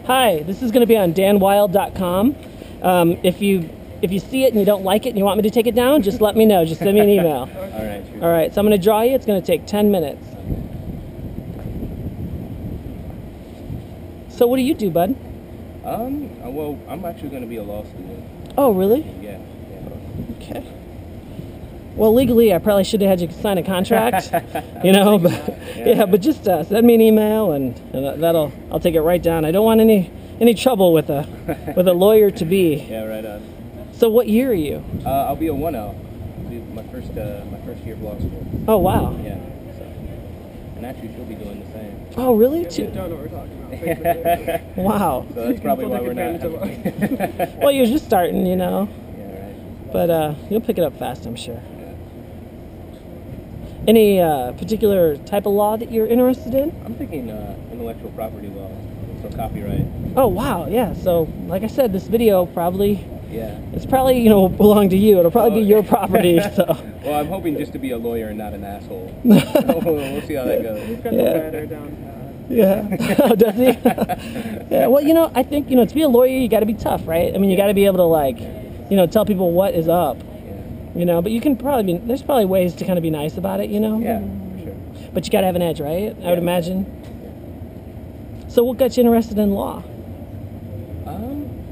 Hi, this is going to be on DanWild.com. If you see it and you don't like it and you want me to take it down, just let me know. Just send me an email. All right. Sure. All right. So I'm going to draw you. It's going to take 10 minutes. So what do you do, bud? Well, I'm actually going to be a law student. Oh, really? Yeah. Okay. Well, legally, I probably should have had you sign a contract, you know, but yeah, but just send me an email and I'll take it right down. I don't want any trouble with a lawyer to be. Yeah, right on. So what year are you? I'll be a 1L. My first year of law school. Oh, wow. Yeah. So, and actually, she'll be doing the same. Oh, really? Yeah, we don't know what we're talking about. Wow. So that's probably why we're not. Well, you're just starting, you know. Yeah, right. But you'll pick it up fast, I'm sure. Any particular type of law that you're interested in? I'm thinking intellectual property law, so copyright. Oh, wow, yeah. So, like I said, this video probably, Yeah. it's probably, you know, belong to you. It'll probably be your property, so. Well, I'm hoping just to be a lawyer and not an asshole. We'll see how that goes. He's got the ladder down. Yeah. Oh, does he? Yeah, well, you know, I think, you know, to be a lawyer, you got to be tough, right? I mean, you got to be able to, like, you know, tell people what is up. You know, but you can probably there's probably ways to kind of be nice about it, you know? Yeah, for sure. But you got to have an edge, right? I would imagine. So what got you interested in law?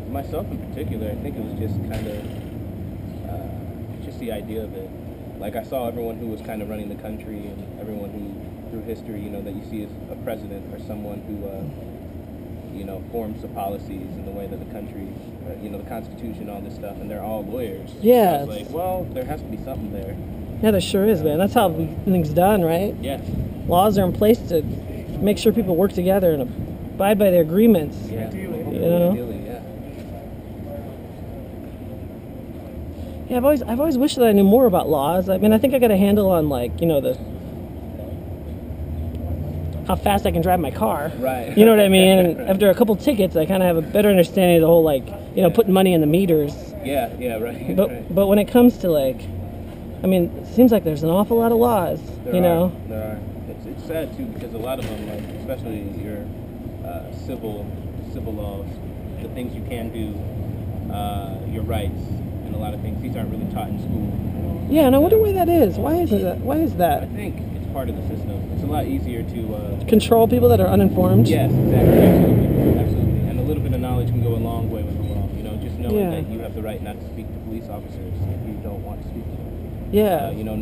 Myself in particular, I think it was just kind of, just the idea of it. Like, I saw everyone who was kind of running the country and everyone who, through history, you know, that you see as a president or someone who, you know, forms the policies and the way that the country, you know, the Constitution, all this stuff, and they're all lawyers. Yeah. So it's like, well, there has to be something there. Yeah, there sure is, man. That's how things done, right? Yeah. Laws are in place to make sure people work together and abide by their agreements. Yeah. You know? Ideally, yeah. Yeah, I've always wished that I knew more about laws. I mean, I think I got a handle on, like, you know, how fast I can drive my car. Right. You know what I mean? And after a couple tickets, I kind of have a better understanding of the whole, like, you know, putting money in the meters. Yeah, right. But when it comes to, like, I mean, it seems like there's an awful lot of laws, you know? There are. It's sad, too, because a lot of them, like, especially your civil laws, the things you can do, your rights, and a lot of things, these aren't really taught in school. Yeah, and I wonder why that is. Why is that? I think it's part of the system. It's a lot easier to control people that are uninformed. Yes, exactly, absolutely. And a little bit of knowledge can go a long way with the law. You know, just knowing that you have the right not to speak to police officers if you don't want to speak to them. Yeah. You know,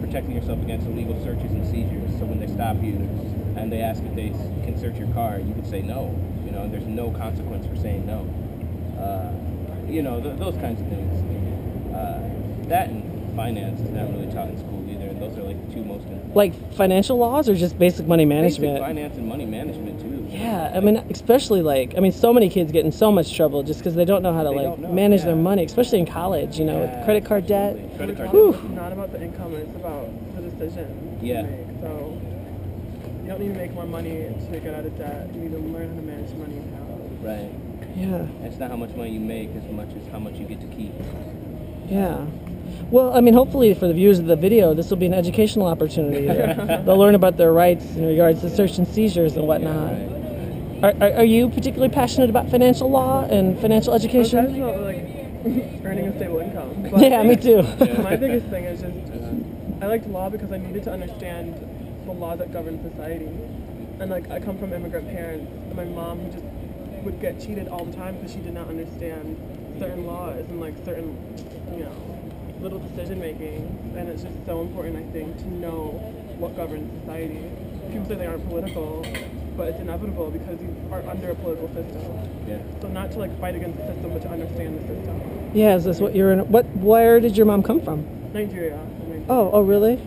protecting yourself against illegal searches and seizures. So when they stop you and they ask if they can search your car, you can say no. You know, and there's no consequence for saying no. You know, those kinds of things. That and finance is not really taught in school either, and those are like the two most important. Like financial laws or just basic money management? Basic finance and money management too. Yeah, I mean, especially like, I mean, so many kids get in so much trouble just because they don't know how to manage their money, especially in college, you know, with credit card debt. Credit card debt. It's not about the income, it's about the decision you make. So you don't need to make more money to get out of debt. You need to learn how to manage money now. Right. Yeah. It's not how much money you make as much as how much you get to keep. Yeah. Well, I mean, hopefully for the viewers of the video, this will be an educational opportunity. They'll learn about their rights in regards to search and seizures and whatnot. Yeah, right. Are you particularly passionate about financial law and financial education? I'm passionate about, like, earning a stable income. But yeah, me too. My biggest thing is just, I liked law because I needed to understand the law that governs society. And, like, I come from immigrant parents, and my mom just would get cheated all the time because she did not understand certain laws and, like, certain, you know, little decision making, and it's just so important, I think, to know what governs society. People say they aren't political, but it's inevitable because you are under a political system. Yeah. So not to like fight against the system, but to understand the system. Yeah, is this what you're in? Where did your mom come from? Nigeria. Oh, really?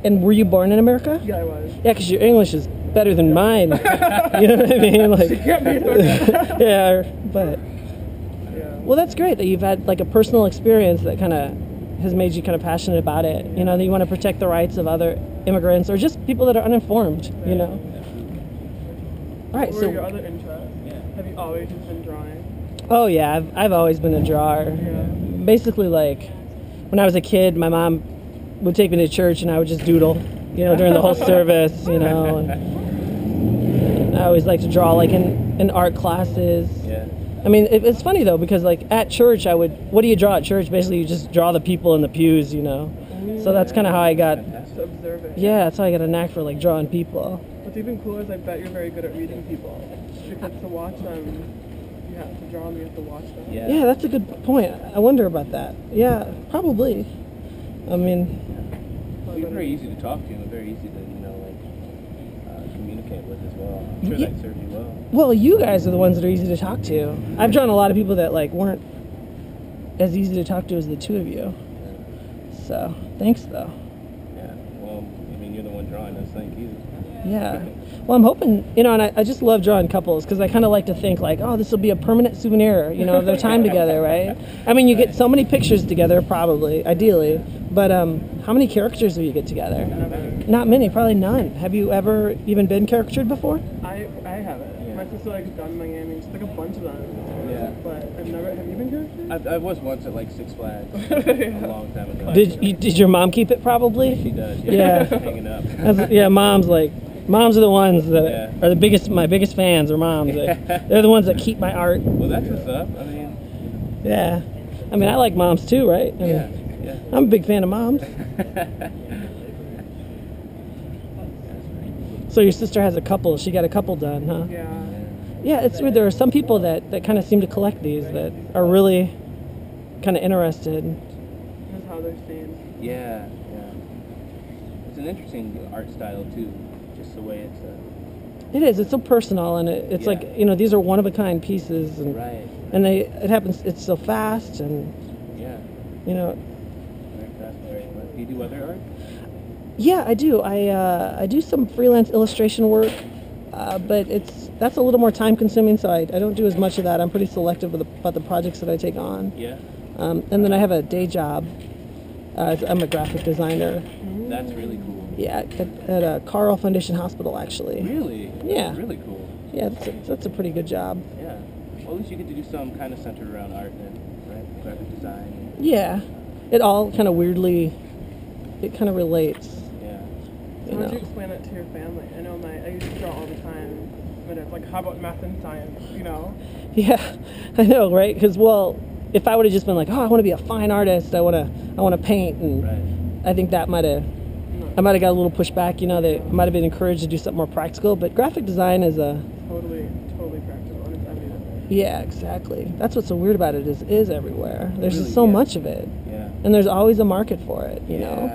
And were you born in America? Yeah, I was. Yeah, because your English is better than mine. You know what I mean? Like, yeah, but. Well, that's great that you've had like a personal experience that kind of has made you kind of passionate about it. You know, that you want to protect the rights of other immigrants or just people that are uninformed. You know. All right. What So. were your other interests? Have you always just been drawing? Oh yeah, I've always been a drawer. Yeah. Basically, like when I was a kid, my mom would take me to church and I would just doodle. You know, during the whole service. You know. And always like to draw like in art classes. Yeah. I mean, it's funny though, because like at church what do you draw at church? Basically, you just draw the people in the pews, you know. So that's kind of how I got. Just observe it. Yeah, that's how I got a knack for like drawing people. What's even cooler is I bet you're very good at reading people. Because to watch them, you have to draw them, you have to watch them. Yeah. Yeah, that's a good point. I wonder about that. Yeah, probably. I mean, You're very easy to talk to and very easy to, you know, like communicate with as well. I'm sure that served you well. well, you guys are the ones that are easy to talk to. I've drawn a lot of people that like weren't as easy to talk to as the two of you. So, thanks though. Yeah. Well, I mean, you're the one drawing us. Thank you. Yeah. Well, I'm hoping, you know, and I just love drawing couples because I kind of like to think like, oh, this will be a permanent souvenir, you know, of their time together, right? I mean, you get so many pictures together, probably, ideally, but how many caricatures do you get together? Not many, probably none. Have you ever even been caricatured before? I haven't. Yeah. My sister like done Miami, just like a bunch of them. Yeah. But I've never. Have you been caricatured? I was once at like Six Flags a long time ago. Did your mom keep it probably? She does. Yeah. Hanging up. Yeah, moms are the ones that are the biggest, my biggest fans are moms. They're the ones that keep my art. Well, that's what's up. I mean. Yeah. I mean, I like moms too, right? I mean, Yeah. I'm a big fan of moms. So your sister has a couple. She got a couple done, huh? Yeah. Yeah, it's weird. There are some people that kind of seem to collect these that are really kind of interested. That's how they're seen. Yeah. It's an interesting art style too. Just the way it's. It is. It's so personal, and it's Yeah. like, you know, these are one of a kind pieces, and Right. and it happens. It's so fast, and Yeah. you know. Very fast. Very. Do you do other art? Yeah, I do. I do some freelance illustration work, but that's a little more time consuming, so I don't do as much of that. I'm pretty selective about the projects that I take on. Yeah. And then I have a day job. I'm a graphic designer. That's really cool. Yeah, at Carl Foundation Hospital, actually. Really? Yeah. That's really cool. Yeah, that's a pretty good job. Yeah. Well, at least you get to do something kind of centered around art then, right? Graphic design. Yeah, it all kind of weirdly, it kind of relates. Yeah. So how would you explain it to your family? I know I used to draw all the time, but it's like, how about math and science, you know? Yeah, I know, right? Because, well, if I would have just been like, oh, I want to be a fine artist, I want to paint, and Right. I think I might have got a little pushback, you know, they might have been encouraged to do something more practical, but graphic design is Totally practical, and it's unbelievable. yeah, exactly. That's what's so weird about it is everywhere. There's Really, just so yeah. much of it. Yeah. And there's always a market for it, you know.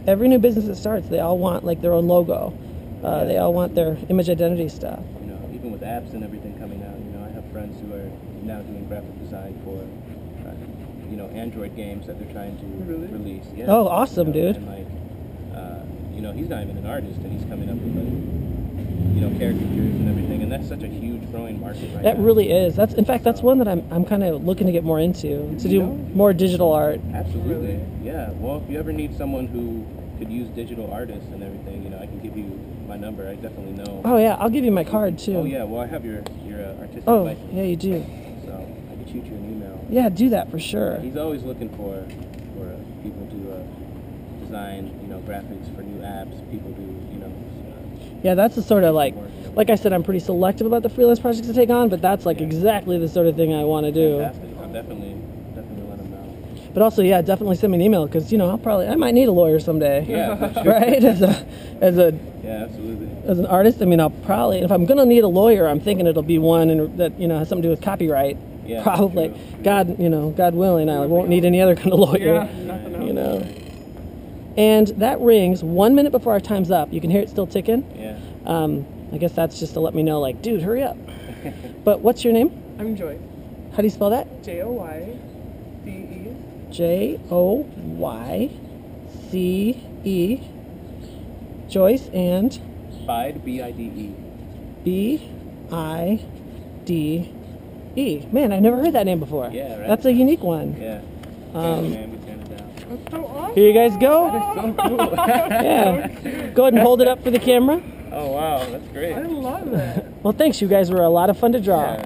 Every new business that starts, they all want like their own logo. They all want their image identity stuff. You know, even with apps and everything coming out, you know, I have friends who are now doing graphic design for, you know, Android games that they're trying to release. Yeah. Oh, awesome, You know, dude. And like, you know, he's not even an artist, and he's coming up with like, you know, caricatures and everything, and that's such a huge growing market right That now. really is. In fact, that's one that I'm kind of looking to get more into, to do more digital art. Absolutely. Yeah. Well, if you ever need someone who could use digital artists and everything, you know, I can give you my number. I definitely know. Oh yeah, I'll give you my card too. Oh yeah. Well, I have your artistic Oh, license. yeah, you do. So I can shoot you an email. Yeah, do that for sure. He's always looking for people to design, you know, graphics for new apps. People do, you know. Yeah, that's the sort of like I said, I'm pretty selective about the freelance projects I take on, but that's like exactly the sort of thing I want to do. Fantastic. I'll definitely let him know. But also, yeah, definitely send me an email because, you know, I might need a lawyer someday. Yeah, for sure. Right? Yeah, absolutely. As an artist, I mean, I'll probably, if I'm gonna need a lawyer, I'm thinking it'll be one that, you know, has something to do with copyright. Yeah, probably. true. God willing, I won't need any other kind of lawyer. Yeah, nothing else. You know. And that rings 1 minute before our time's up. You can hear it still ticking. Yeah. I guess that's just to let me know, like, dude, hurry up. But what's your name? I'm Joyce. How do you spell that? Joyce. Joyce. Joyce and Bide, B-I-D-E. B-I-D-E. Man, I've never heard that name before. Yeah, right. That's a unique one. Yeah. Um, Man, we turned it down. That's so awesome. Here you guys go. So cool. Yeah. Go ahead and hold it up for the camera. Oh wow, that's great. I love it. Well, thanks. You guys were a lot of fun to draw. Yeah.